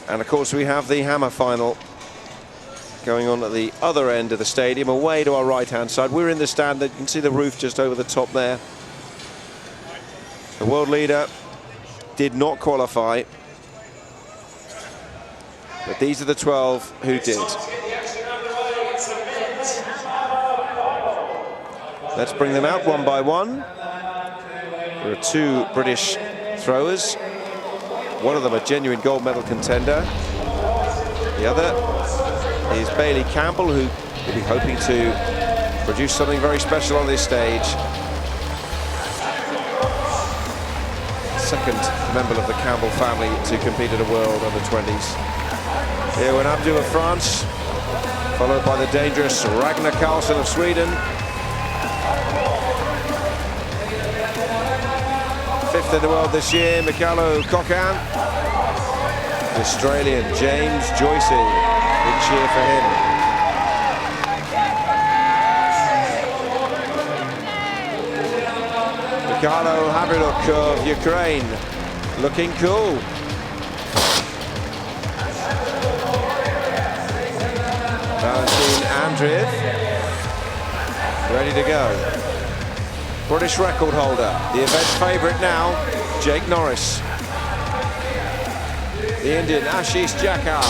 And of course we have the hammer final going on at the other end of the stadium, away to our right-hand side. We're in the stand. You can see the roof just over the top there. The world leader did not qualify, but these are the 12 who did. Let's bring them out one by one. There are 2 British throwers. One of them a genuine gold medal contender. The other is Bailey Campbell, who will be hoping to produce something very special on this stage. Second member of the Campbell family to compete at a World Under-20s. Here when Abdu of France, followed by the dangerous Ragnar Karlsson of Sweden. 5th in the world this year, Mikhailo Kokan. The Australian James Joycey, big cheer for him. Mikhailo Havryluk of Ukraine, looking cool. Valentin Andreev, ready to go. British record holder, the event's favourite now, Jake Norris. The Indian Ashish Jakar.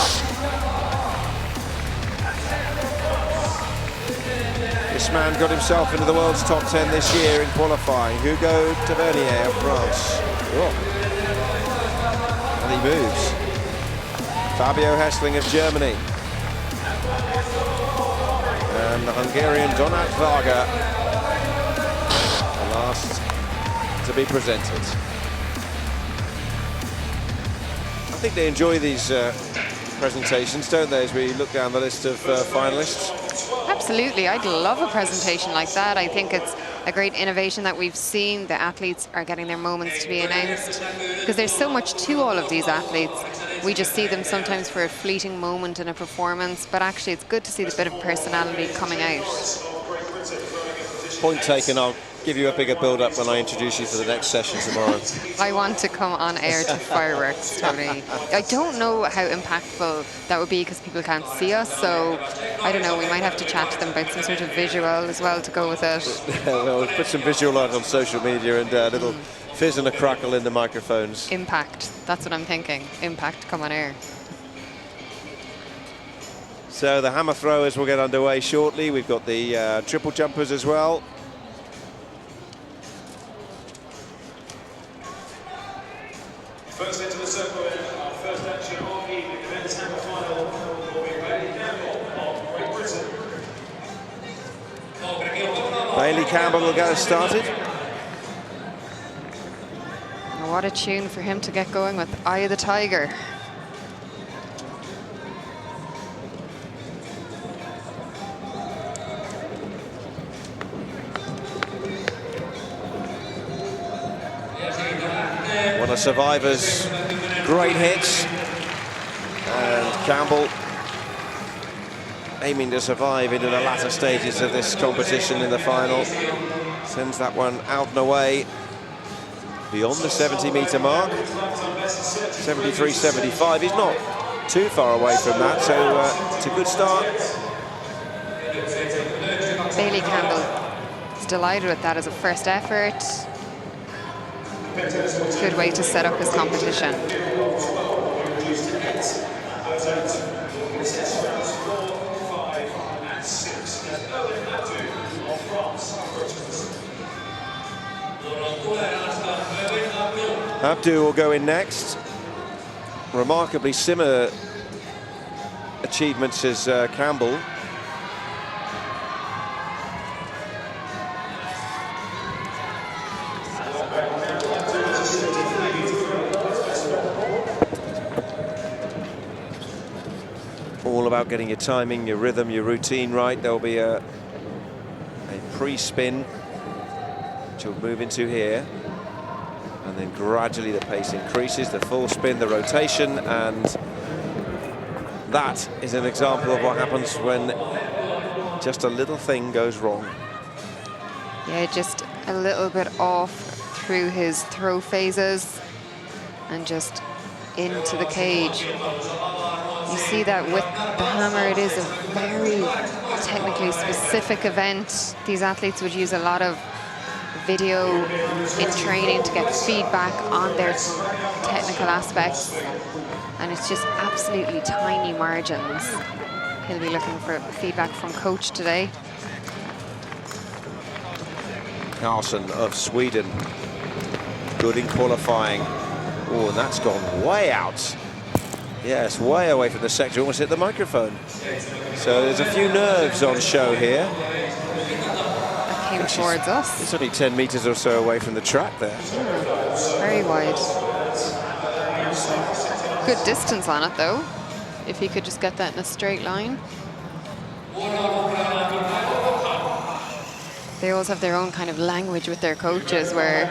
This man got himself into the world's top 10 this year in qualifying. Hugo Tavernier of France. Oh. And he moves. Fabio Hessling of Germany. And the Hungarian Donat Varga, the last to be presented. I think they enjoy these presentations, don't they, as we look down the list of finalists? Absolutely, I'd love a presentation like that. I think it's a great innovation that we've seen. The athletes are getting their moments to be announced, because there's so much to all of these athletes. We just see them sometimes for a fleeting moment in a performance, but actually it's good to see the bit of personality coming out. Point taken. I'll give you a bigger build-up when I introduce you to the next session tomorrow. I want to come on air to fireworks, Tony. I don't know how impactful that would be because people can't see us, so I don't know, we might have to chat to them about some sort of visual as well to go with it. Well, we'll put some visual out on social media and a little fizz and a crackle in the microphones. Impact, that's what I'm thinking. Impact, come on air. So the hammer throwers will get underway shortly. We've got the triple jumpers as well. First into the circle, our first action of the evening, the men's hammer final will be Bailey Campbell of Great Britain. Bailey Campbell will get us started. What a tune for him to get going with Eye of the Tiger. One of Survivor's great hits, and Campbell aiming to survive into the latter stages of this competition in the final. Sends that one out and away beyond the 70-metre mark. 73.75. He's not too far away from that, so it's a good start. Bailey Campbell is delighted with that as a first effort. Good way to set up his competition. Abdu will go in next. Remarkably similar achievements as Campbell. All about getting your timing, your rhythm, your routine right. There'll be a pre-spin, which we'll move into here. And then gradually the pace increases, the full spin, the rotation, and that is an example of what happens when just a little thing goes wrong. Yeah, just a little bit off through his throw phases and just into the cage. You see that with the hammer, it is a very technically specific event. These athletes would use a lot of video in training to get feedback on their technical aspects. And it's just absolutely tiny margins. He'll be looking for feedback from coach today. Carlson of Sweden, good in qualifying. Oh, and that's gone way out. Yes, way away from the sector, almost hit the microphone. So there's a few nerves on show here. That came towards us. It's only 10 meters or so away from the track there. Very wide. Good distance on it though, if he could just get that in a straight line. They always have their own kind of language with their coaches where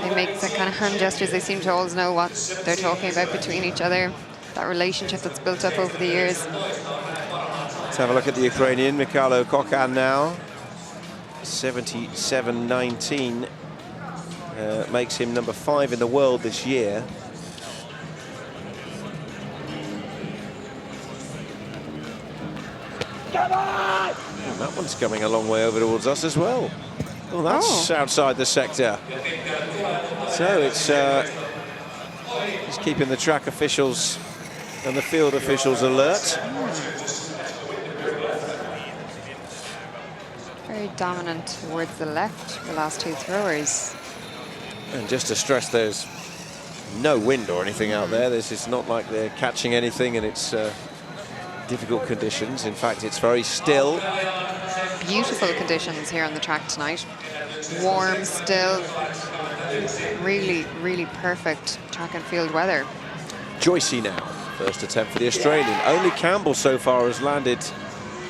they make the kind of hand gestures. They seem to always know what they're talking about between each other. That relationship that's built up over the years. Let's have a look at the Ukrainian, Mikhailo Kokhan now. 77.19 makes him number 5 in the world this year. And that one's coming a long way over towards us as well. Oh, that's outside the sector. So it's keeping the track officials and the field officials alert. Very dominant towards the left, the last two throwers. And just to stress, there's no wind or anything out there. It's not like they're catching anything, and it's difficult conditions. In fact, it's very still. Beautiful conditions here on the track tonight. Warm, still. Really, really perfect track and field weather. Joycey now, first attempt for the Australian. Only Campbell so far has landed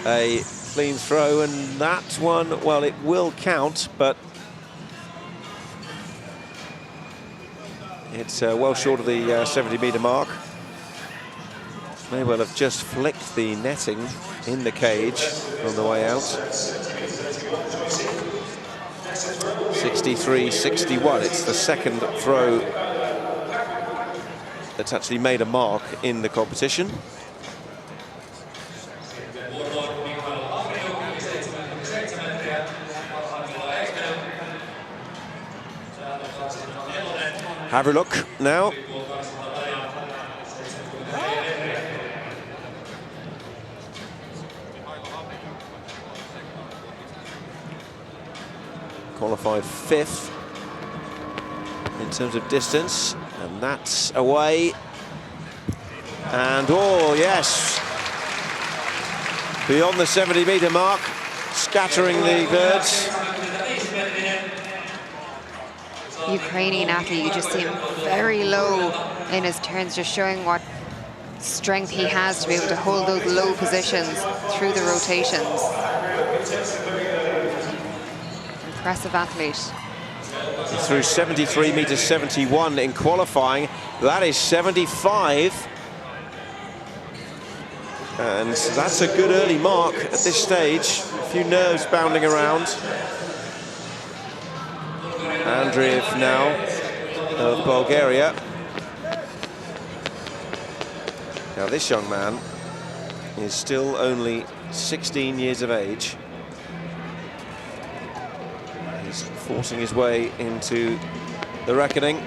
a clean throw, and that one, well, it will count, but it's well short of the 70-meter mark. May well have just flicked the netting in the cage on the way out. 63-61. It's the second throw that's actually made a mark in the competition. Have a look now. Qualified 5th in terms of distance, and that's away. And oh yes, beyond the 70-meter mark, scattering the birds. Ukrainian athlete, you just see him very low in his turns, just showing what strength he has to be able to hold those low positions through the rotations. Impressive athlete. He threw 73 meters 71 in qualifying. That is 75. And that's a good early mark at this stage. A few nerves bounding around. Andreev now of Bulgaria. Now this young man is still only 16 years of age. He's forcing his way into the reckoning.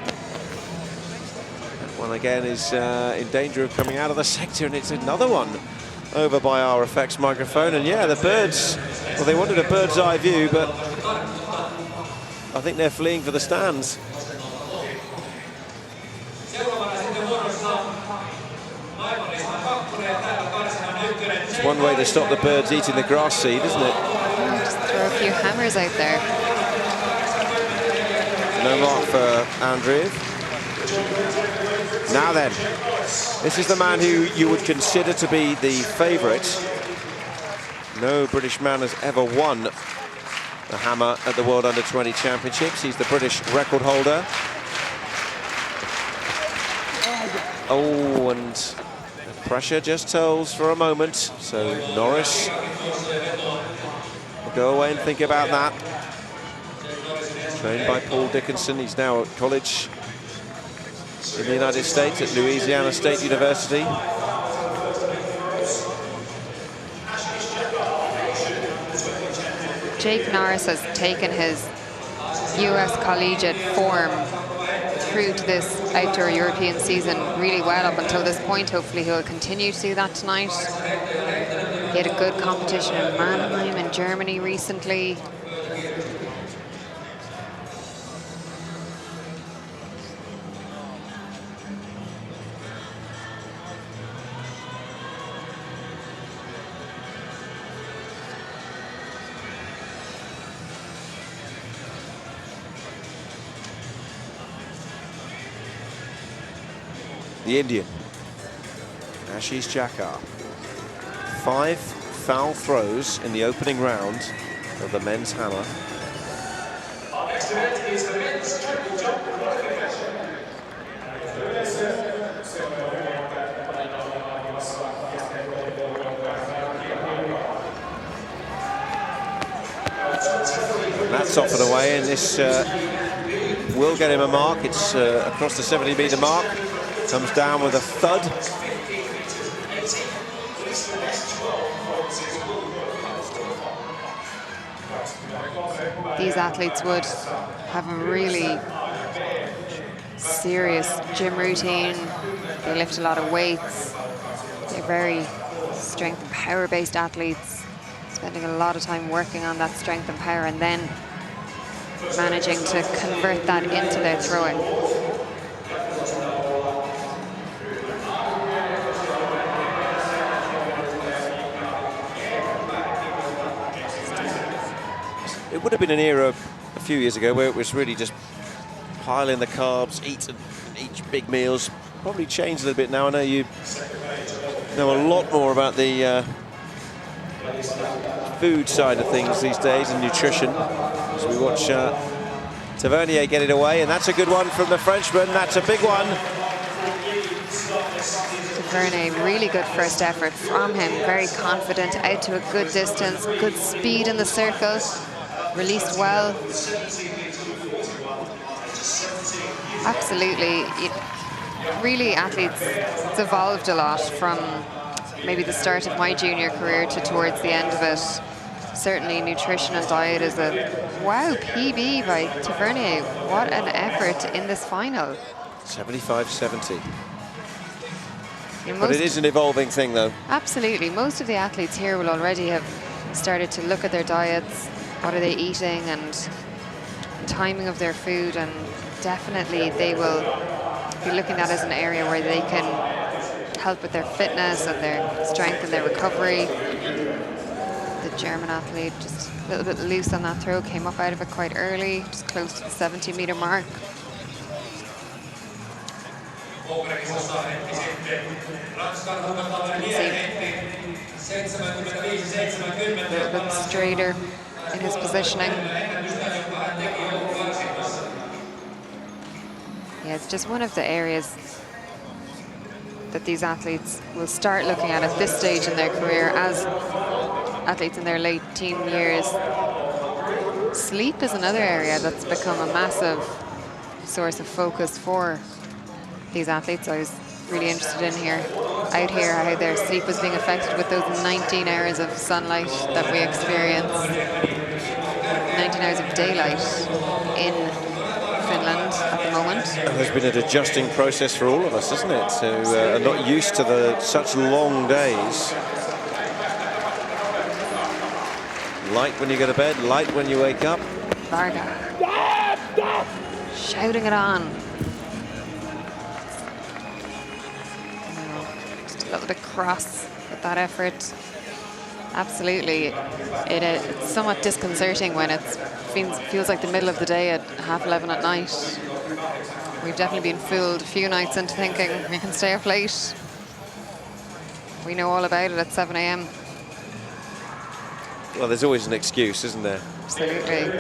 That one again is in danger of coming out of the sector, and it's another one over by our effects microphone. And yeah, the birds, well, they wanted a bird's eye view, but I think they're fleeing for the stands. It's one way to stop the birds eating the grass seed, isn't it? Just throw a few hammers out there. No mark for Andreev. Now then, this is the man who you would consider to be the favourite. No British man has ever won the hammer at the World Under-20 Championships. He's the British record holder. Oh, and the pressure just tells for a moment. So Norris will go away and think about that. Trained by Paul Dickinson. He's now at college in the United States at Louisiana State University. Jake Norris has taken his US collegiate form through to this outdoor European season really well up until this point. Hopefully he'll continue to do that tonight. He had a good competition in Mannheim in Germany recently. The Indian, Ashish Jakar. 5 foul throws in the opening round of the men's hammer. Our next event is the men's triple jump qualification. That's off and away, and this will get him a mark. It's across the 70-meter mark. Comes down with a thud. These athletes would have a really serious gym routine. They lift a lot of weights. They're very strength and power based athletes, spending a lot of time working on that strength and power and then managing to convert that into their throwing. It would have been an era a few years ago where it was really just pile in the carbs, eat big meals. Probably changed a little bit now. I know you know a lot more about the food side of things these days and nutrition. As we watch Tavernier get it away, and that's a good one from the Frenchman. That's a big one. Tavernier, really good first effort from him. Very confident, out to a good distance, good speed in the circle. Released well. Absolutely. Really, athletes, it's evolved a lot from maybe the start of my junior career to towards the end of it. Certainly nutrition and diet is a wow PB by Tavernier. What an effort in this final. 75-70. But it is an evolving thing though. Absolutely. Most of the athletes here will already have started to look at their diets. What are they eating and timing of their food, and definitely they will be looking at it as an area where they can help with their fitness and their strength and their recovery. The German athlete just a little bit loose on that throw, came up out of it quite early, just close to the 70-meter mark. A little bit straighter in his positioning. Yeah, it's just one of the areas that these athletes will start looking at this stage in their career as athletes in their late teen years. Sleep is another area that's become a massive source of focus for these athletes. I was really interested in out here how their sleep was being affected with those 19 hours of sunlight that we experience. 19 hours of daylight in Finland at the moment. There's been an adjusting process for all of us, isn't it? So are not used to such long days. Light when you go to bed, light when you wake up. Varga shouting it on. Just a little bit cross with that effort. Absolutely. It's somewhat disconcerting when it feels like the middle of the day at 11:30 at night. We've definitely been fooled a few nights into thinking we can stay up late. We know all about it at 7 a.m. Well, there's always an excuse, isn't there? Absolutely.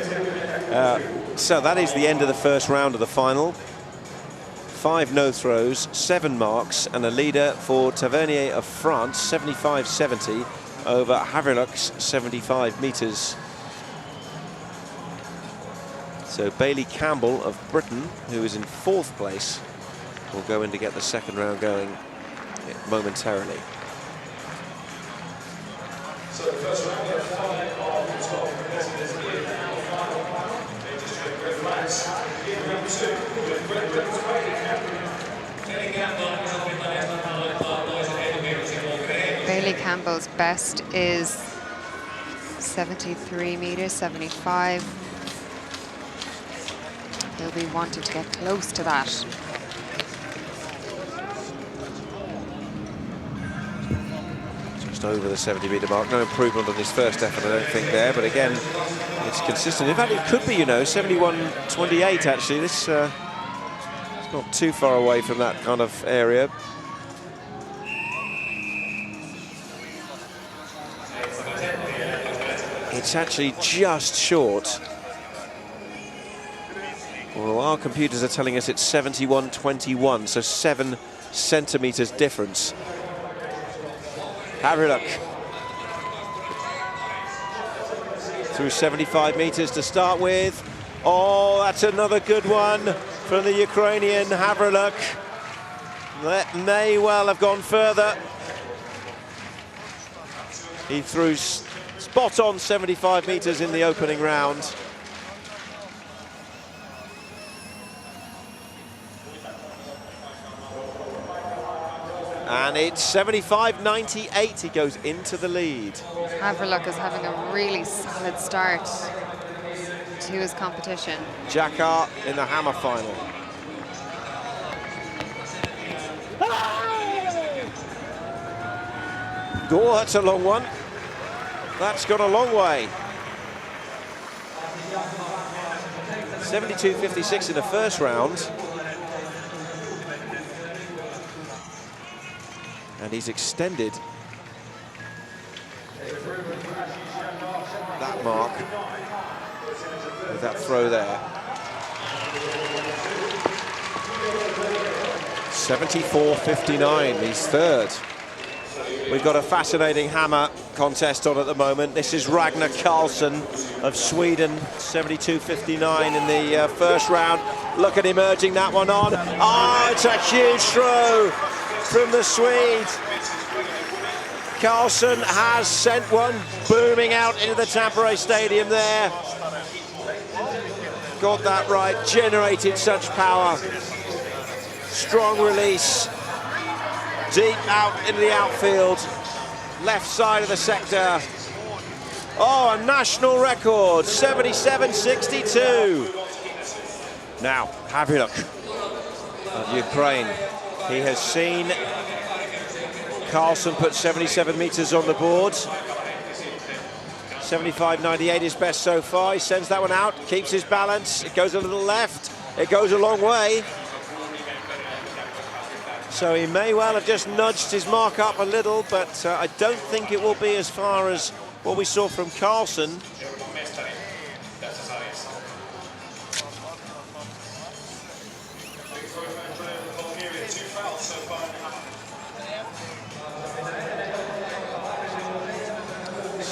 So that is the end of the first round of the final. 5 no throws, 7 marks, and a leader for Tavernier of France, 75-70 over Haverluck's 75 meters. So Bailey Campbell of Britain, who is in 4th place, will go in to get the second round going momentarily. So the first round, we have 5 of 12 competitors in our final round. They just went red flags. In round 2, with red ribbons Bailey Campbell's best is 73 meters, 75. He'll be wanting to get close to that. Just over the 70-meter mark. No improvement on his first effort, I don't think, there. But again, it's consistent. In fact, it could be, you know, 71.28, actually. This it's not too far away from that kind of area. It's actually just short. Well, our computers are telling us it's 71.21, so 7 centimeters difference. Have a look. Through 75 meters to start with. Oh, that's another good one from the Ukrainian Havryluk. That may well have gone further. He threw spot on 75 meters in the opening round. And it's 75.98. He goes into the lead. Havryluk is having a really solid start to his competition. Jakar in the hammer final. Oh, that's a long one. That's gone a long way. 72.56 in the first round. And he's extended that mark with that throw there. 74.59, he's third. We've got a fascinating hammer contest on at the moment. This is Ragnar Karlsson of Sweden, 72.59 in the first round. Look at him urging that one on. Oh, it's a huge throw from the Swede. Karlsson has sent one booming out into the Tampere Stadium there. Got that right, generated such power. Strong release. Deep out into the outfield. Left side of the sector. Oh, a national record, 77.62. Now, Havryluk of Ukraine. He has seen Karlsson put 77 meters on the board. 75.98 is best so far. He sends that one out, keeps his balance. It goes a little left. It goes a long way. So he may well have just nudged his mark up a little, but I don't think it will be as far as what we saw from Karlsson.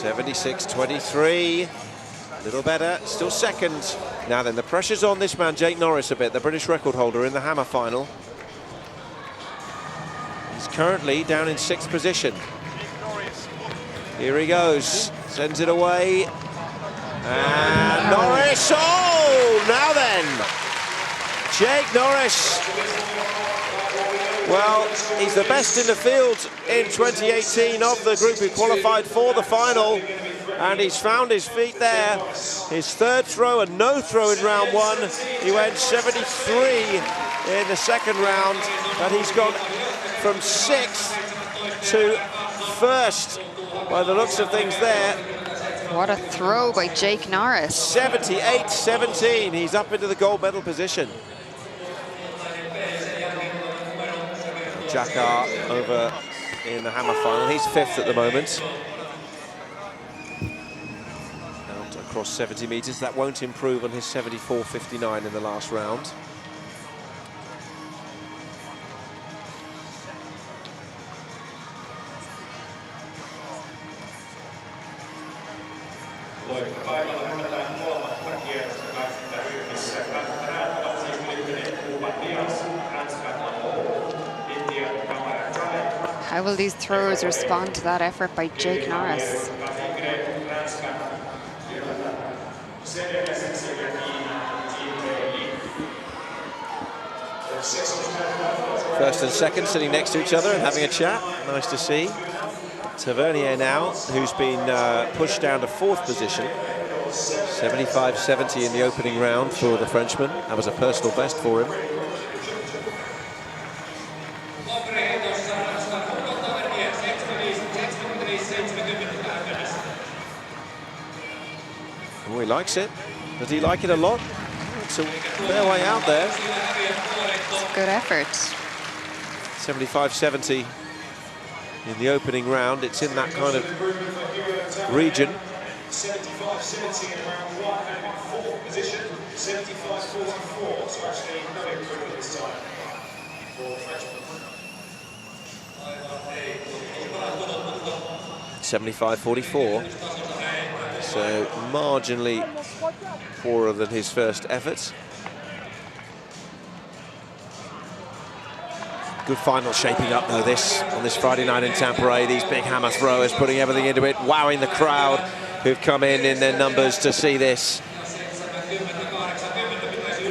.76.23, a little better, still second. Now then, the pressure's on this man, Jake Norris, a bit, the British record holder in the hammer final. He's currently down in 6th position. Here he goes, sends it away. And Norris, oh, now then. Jake Norris. Well, he's the best in the field in 2018 of the group who qualified for the final, and he's found his feet there. His third throw, and no throw in round 1. He went 73 in the second round, and he's gone from 6th to 1st by the looks of things there. What a throw by Jake Norris. 78.17, he's up into the gold medal position. Jakar over in the hammer final. He's 5th at the moment. Out across 70 meters. That won't improve on his 74.59 in the last round. How will these throwers respond to that effort by Jake Norris? First and second sitting next to each other and having a chat. Nice to see. Tavernier now, who's been pushed down to 4th position. 75.70 in the opening round for the Frenchman. That was a personal best for him. Oh, he likes it. Does he like it a lot? It's a fair way out there. It's a good effort. 75.70 in the opening round. It's in that kind of region. 75.70 in round 1 and in 4th position. 75.44, so actually no improvement this time for the Frenchman. 75.44. So marginally poorer than his first effort. Good final shaping up though this on this Friday night in Tampere. These big hammer throwers putting everything into it, wowing the crowd who've come in their numbers to see this.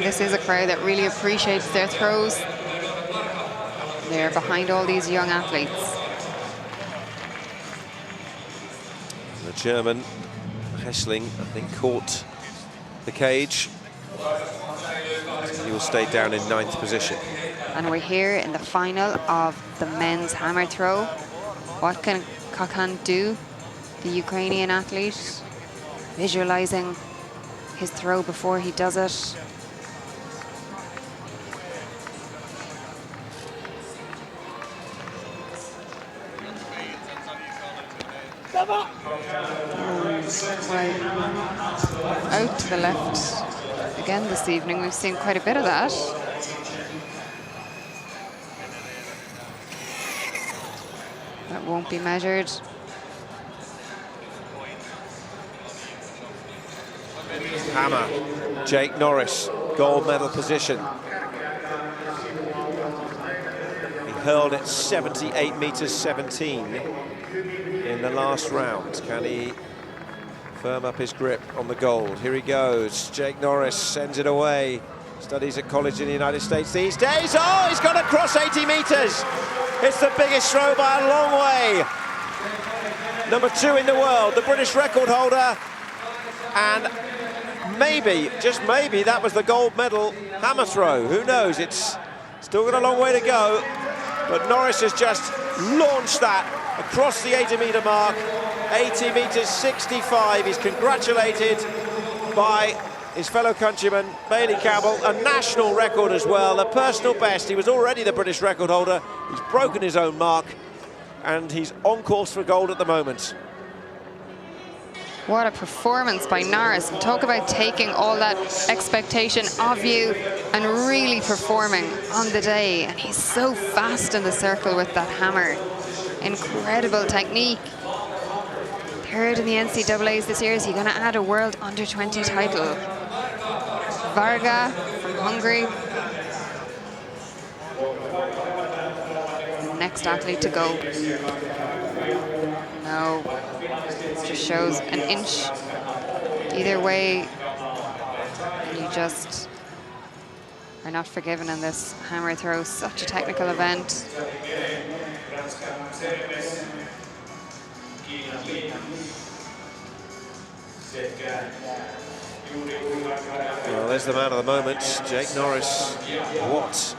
This is a crowd that really appreciates their throws. They're behind all these young athletes. The German Hessling, I think, caught the cage. He will stay down in 9th position. And we're here in the final of the men's hammer throw. What can Kakan do, the Ukrainian athlete? Visualizing his throw before he does it. Right out to the left again this evening. We've seen quite a bit of that. That won't be measured. Hammer, Jake Norris, gold medal position. He hurled it 78 meters 17 in the last round. Can he firm up his grip on the gold? Here he goes. Jake Norris sends it away. Studies at college in the United States these days. Oh, he's got to cross 80 meters. It's the biggest throw by a long way. Number 2 in the world, the British record holder. And maybe, just maybe, that was the gold medal hammer throw. Who knows? It's still got a long way to go. But Norris has just launched that across the 80-meter mark. 80 meters 65. He's congratulated by his fellow countryman, Bailey Campbell, a national record as well, a personal best. He was already the British record holder. He's broken his own mark, and he's on course for gold at the moment. What a performance by Norris. Talk about taking all that expectation of you and really performing on the day. And he's so fast in the circle with that hammer. Incredible technique. 3rd in the NCAAs this year. Is he going to add a World Under-20 title? Varga from Hungary. Next athlete to go. No, it just shows an inch either way. And you just are not forgiven in this hammer throw. Such a technical event. Well, there's the man of the moment, Jake Norris. What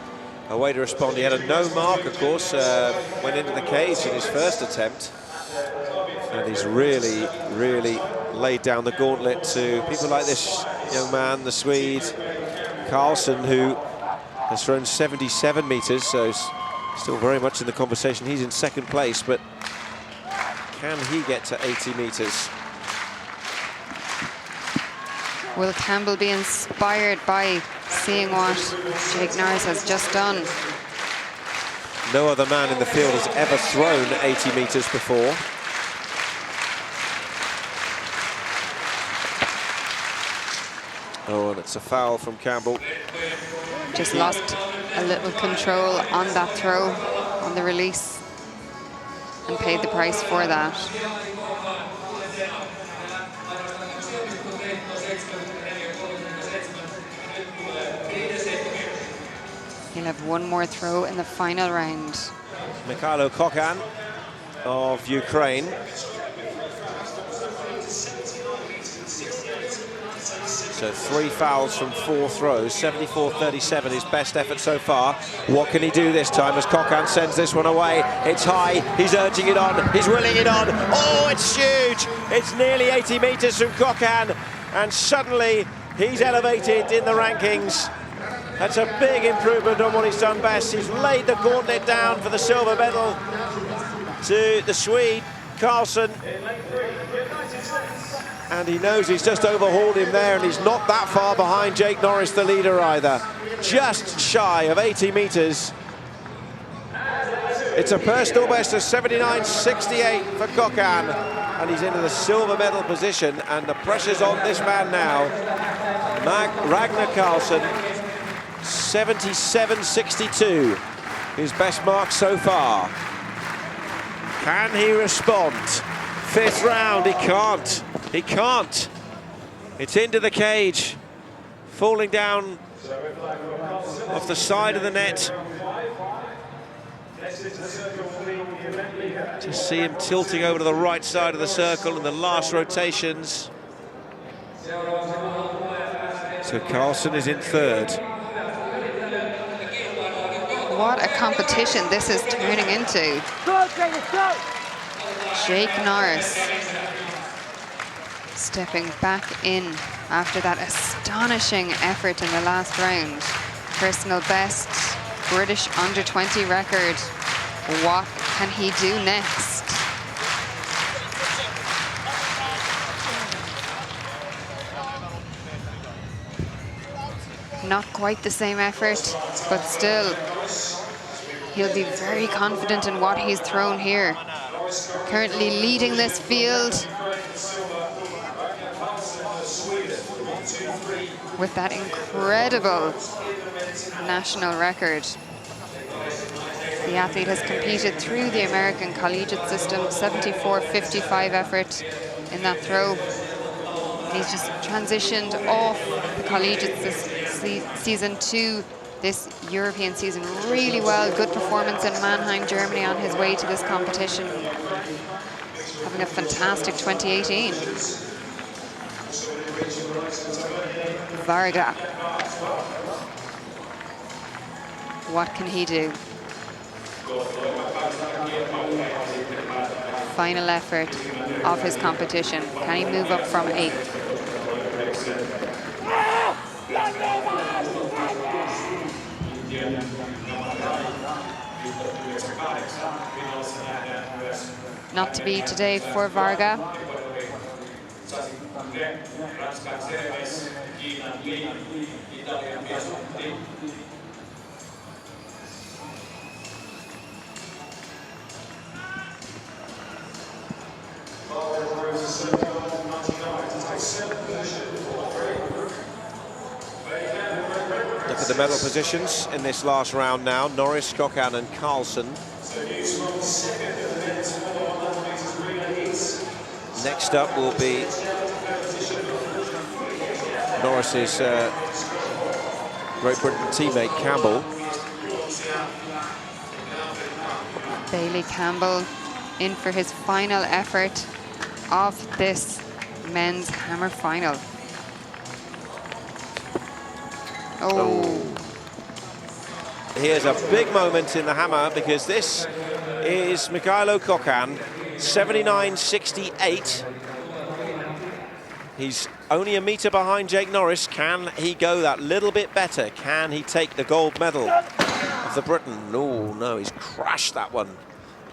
a way to respond. He had a no mark, of course, went into the cage in his first attempt. And he's really, really laid down the gauntlet to people like this young man, the Swede, Carlson, who has thrown 77 meters, so he's still very much in the conversation. He's in 2nd place, but can he get to 80 meters? Will Campbell be inspired by seeing what Jake Norris has just done? No other man in the field has ever thrown 80 meters before. Oh, and it's a foul from Campbell. Just lost a little control on that throw, on the release. and paid the price for that. He'll have one more throw in the final round. Mikhailo Kokan of Ukraine. So 3 fouls from 4 throws, 74-37, his best effort so far. What can he do this time as Kokan sends this one away? It's high, he's urging it on, he's willing it on. Oh, it's huge! It's nearly 80 meters from Kokan, and suddenly he's elevated in the rankings. That's a big improvement on what he's done best. He's laid the gauntlet down for the silver medal to the Swede, Carlson. And he knows he's just overhauled him there, and he's not that far behind Jake Norris, the leader, either. Just shy of 80 meters. It's a personal best of 79.68 for Kokan, and he's into the silver medal position, and the pressure's on this man now. Ragnar Carlson, 77.62, his best mark so far. Can he respond? 5th round, he can't. He can't. It's into the cage, falling down off the side of the net. Just see him tilting over to the right side of the circle in the last rotations. So Carlson is in 3rd. What a competition this is turning into. Jake Norris stepping back in after that astonishing effort in the last round. Personal best, British under-20 record. What can he do next? Not quite the same effort, but still, he'll be very confident in what he's thrown here. Currently leading this field with that incredible national record. The athlete has competed through the American collegiate system, 74.55 effort in that throw. And he's just transitioned off the collegiate season to this European season really well. Good performance in Mannheim, Germany on his way to this competition. Having a fantastic 2018. Varga. What can he do? Final effort of his competition. Can he move up from 8th? Not to be today for Varga. Look at the medal positions in this last round now. Norris, Kokan and Carlson. Next up will be Norris's Great Britain teammate Campbell. Bailey Campbell in for his final effort of this men's hammer final. Oh. Here's a big moment in the hammer, because this is Mikhailo Kokan, 79.68. He's only a meter behind Jake Norris. Can he go that little bit better? Can he take the gold medal of the Britain? No, he's crashed that one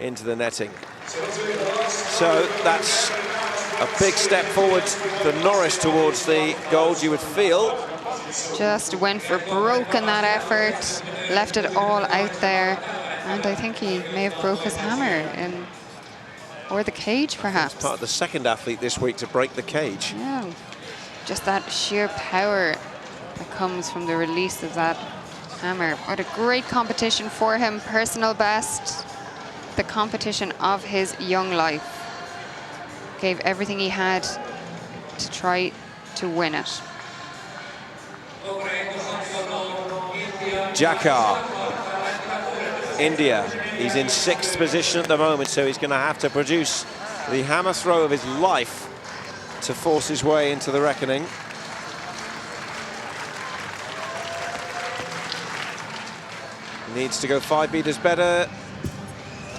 into the netting. So that's a big step forward for Norris towards the gold, you would feel. Just went for broke in that effort, left it all out there, and I think he may have broke his hammer, or the cage perhaps. Part of the second athlete this week to break the cage. Yeah, just that sheer power that comes from the release of that hammer. What a great competition for him, personal best. the competition of his young life. Gave everything he had to try to win it. Jakar, India. He's in 6th position at the moment, so he's going to have to produce the hammer throw of his life to force his way into the reckoning. Needs to go 5 meters better.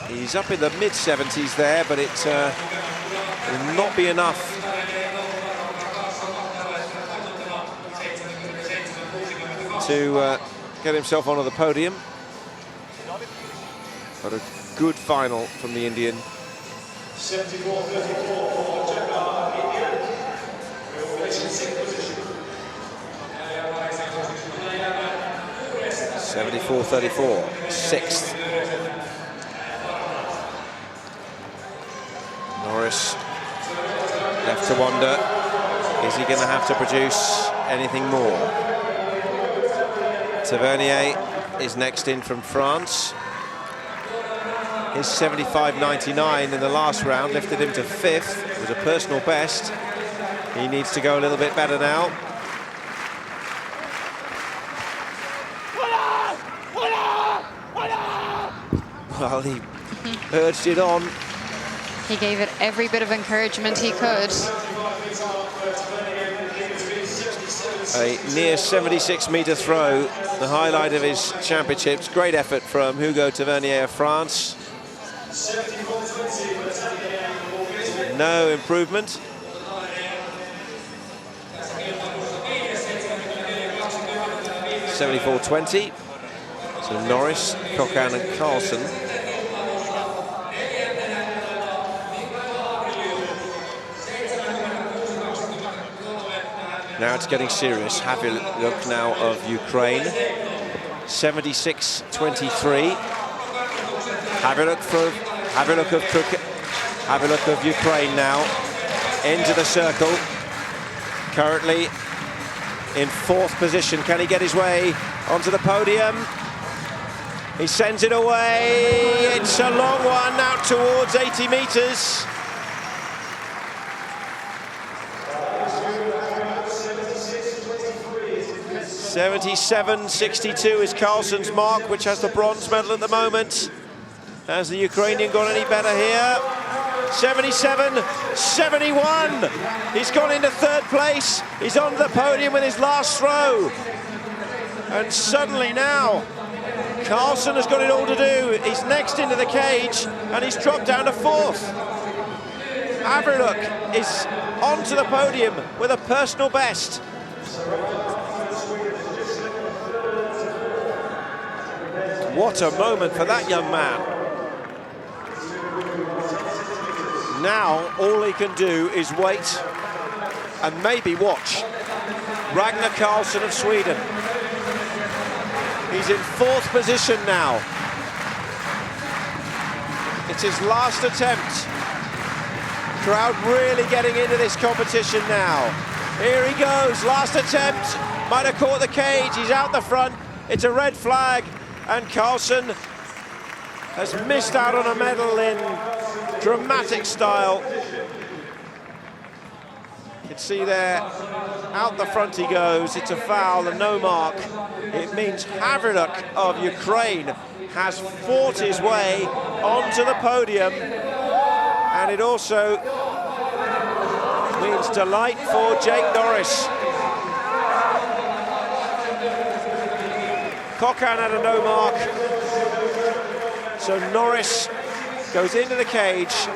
He's up in the mid-70s there, but it will not be enough to get himself onto the podium. But a good final from the Indian. 74-34, 6th. Norris left to wonder, is he going to have to produce anything more? Tavernier is next in from France. His 75.99 in the last round lifted him to 5th. It was a personal best. He needs to go a little bit better now. Well, he urged it on. He gave it every bit of encouragement he could. A near 76-meter throw, the highlight of his championships. Great effort from Hugo Tavernier of France. No improvement. (74.20). So Norris, Cocan and Carlson. Now it's getting serious. Havriluk now of Ukraine. 76-23. Havriluk of Ukraine now into the circle. Currently in 4th position. Can he get his way onto the podium? He sends it away. It's a long one out towards 80 meters. (77.62) is Carlson's mark, which has the bronze medal at the moment. Has the Ukrainian gone any better here? 77.71. He's gone into 3rd place. He's on the podium with his last throw. And suddenly now, Carlson has got it all to do. He's next into the cage, and he's dropped down to 4th. Havriluk is onto the podium with a personal best. What a moment for that young man. Now, all he can do is wait and maybe watch. Ragnar Carlsson of Sweden. He's in 4th position now. It's his last attempt. Crowd really getting into this competition now. Here he goes, last attempt. Might have caught the cage, he's out the front. It's a red flag, and Carlsson has missed out on a medal in dramatic style. You can see there, out the front he goes. It's a foul and no mark. It means Havriluk of Ukraine has fought his way onto the podium, and it also means delight for Jake Norris. Cocan had a no mark, so Norris goes into the cage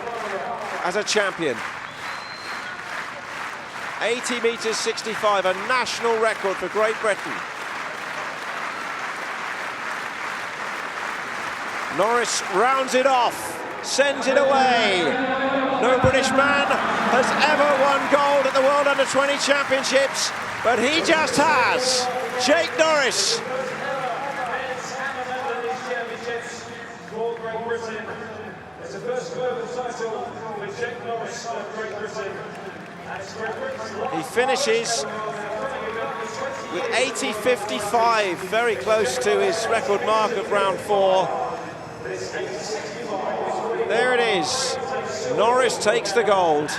as a champion. 80 meters 65, a national record for Great Britain. Norris rounds it off, sends it away. No British man has ever won gold at the World Under-20 Championships, but he just has. Jake Norris. It's the first global title for Jake Norris of Great Britain. He finishes with 80.55, very close to his record mark of round 4. There it is. Norris takes the gold.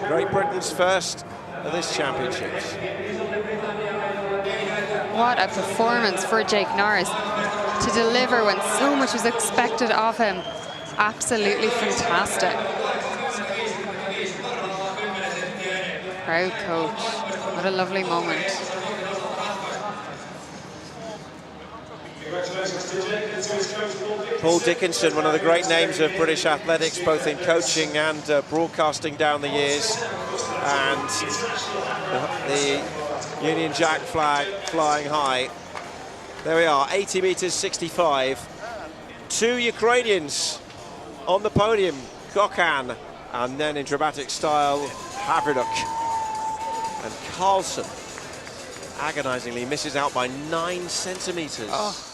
Great Britain's first of this championships. What a performance for Jake Norris to deliver when so much was expected of him. Absolutely fantastic. Proud coach. What a lovely moment. Paul Dickinson, one of the great names of British athletics, both in coaching and broadcasting down the years. And the Union Jack flag flying high. There we are, 80 meters 65. 2 Ukrainians on the podium, Kokhan, and then in dramatic style, Havriduk. And Carlson agonizingly misses out by 9 centimeters. Oh.